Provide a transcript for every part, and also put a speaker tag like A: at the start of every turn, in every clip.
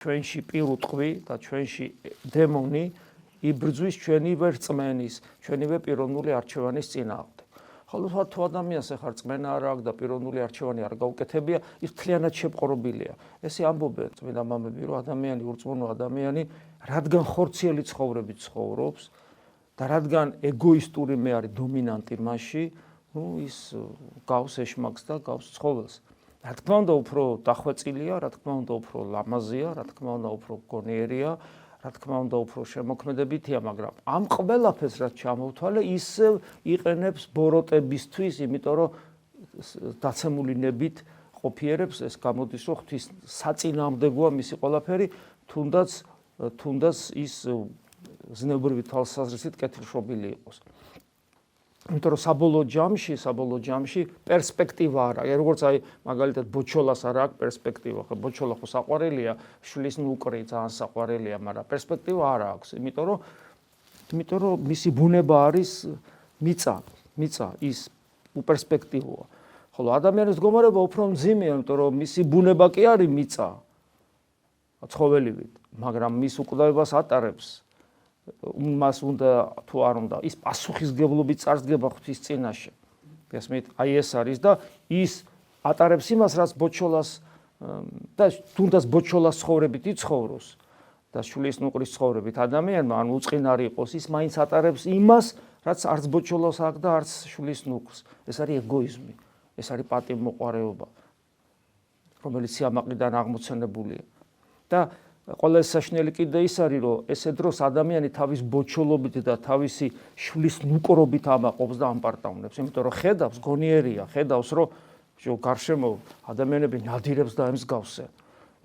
A: ჩვენში პირუტყვი და ჩვენში დემონი იბრძვის ჩვენივე რწმენის, ჩვენივე პიროვნული არჩევანის წინააღმდეგ. ხოლო თუ ადამიანს ახლა რწმენა არ აქვს და პიროვნული არჩევანი არ გაუკეთებია, ის მთლიანად შეპყრობილია. ესე ამბობენ წმინდა მამები, რომ ადამიანი ურწმუნო ადამიანი, რადგან ხორციელი ცხოვრებით ცხოვრობს და რადგან ეგოისტური მე არის დომინანტი მასში, ის გავს ეშმაკს და გავს ცხოველს. რა თქმა უნდა, უფრო დახვეწილია, რა თქმა უნდა, უფრო ლამაზია, რა თქმა უნდა, უფრო გონიერია, რა თქმა უნდა, უფრო შემოქმედებითია, მაგრამ ამ ყველაფერს რაც ჩამოვთვალე, ისევ იყენებს ბოროტებისთვის, იმიტომ რომ დაცემული ნებით ყოფიერებს, ეს გამოდის, რომ ღვთის საწინააღმდეგოა მისი ყველაფერი, თუნდაც ის ზნეობრივი თვალსაზრისით კეთილშობილი იყოს. იმიტომ რომ საბოლოო ჯამში პერსპექტივა არ აქვს. როგორც მაგალითად ბოჩოლას არ აქვს პერსპექტივა, ხო ბოჩოლა ხო საყვარელია, შვილის ნუკრი ძალიან საყვარელია, მაგრამ პერსპექტივა არ აქვს, იმიტომ რომ მისი ბუნება არის მიწა, ის უპერსპექტივოა. ხოლო ადამიანის მდგომარეობა უფრო მძიმეა, იმიტომ რომ მისი ბუნება კი არის მიწა, ცხოველივით, მაგრამ მის უკვდავებას ატარებს. მას უნდა თუ არ უნდა ის პასუხისგებლობით წარსდგება ღვთის წინაშე. გესმით? ეს არის და ის ატარებს იმას, რაც ბოჩოლას და თუნდაც ბოჩოლას ცხოვრებით იცხოვროს და შვილის ნუკრის ცხოვრებით ადამიანმა, ან უწყინარი იყოს, ის მაინც ატარებს იმას, რაც არც ბოჩოლას აქვს და არც შვილის ნუკლს. ეს არის ეგოიზმი, ეს არის პატივმოყვარეობა, რომელიც სიამაყიდან აღმოცენებულია. და ყველა საშნელი კიდე ის არის, რომ ესე დროს ადამიანი თავის ბოჩოლობით და თავისი შვილის ნუკრობით ამაყობს და ამპარტავნებს, იმიტომ რომ ხედავს, გონიერია, ხედავს, რომ გარშემო ადამიანები ნადირებს და ემსგავსენ.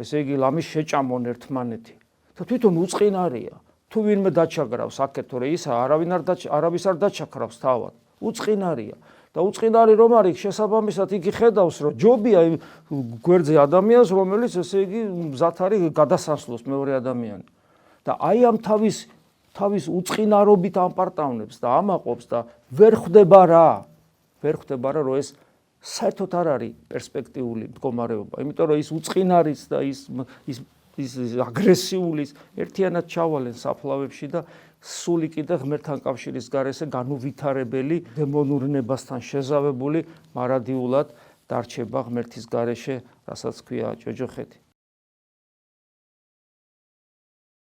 A: ესე იგი, ლამის შეჭამონ ერთმანეთი. და თვითონ უწყინარია. თუ ვინმე დაჩაგრავს აქეთ, თორე ისა არავის არ დაჩაქრავს თავად. უწყინარია. და უწყინარი რომ არის, შესაბამისად იგი ხედავს, რომ ჯობია გვერდზე ადამიანს, რომელიც ესე იგი მზად არის გადასასვლოს მეორე ადამიანი. და აი ამ თავის უწყინარობით ამპარტავნებს და ამაყობს და ვერ ხვდება რა, რომ ეს საერთოდ არ არის პერსპექტიული მდგომარეობა. იმიტომ რომ ის უწყინარის და ის აგრესიულის ერთიანად ჩავალენ საფლავებში და სული კიდე ღმერთთან კავშირის გარეშე განუვითარებელი დემონურნებასთან შეზავებული მარადიულად დარჩება ღმერთის გარეშე, რასაც ქვია ჯოჯოხეთი.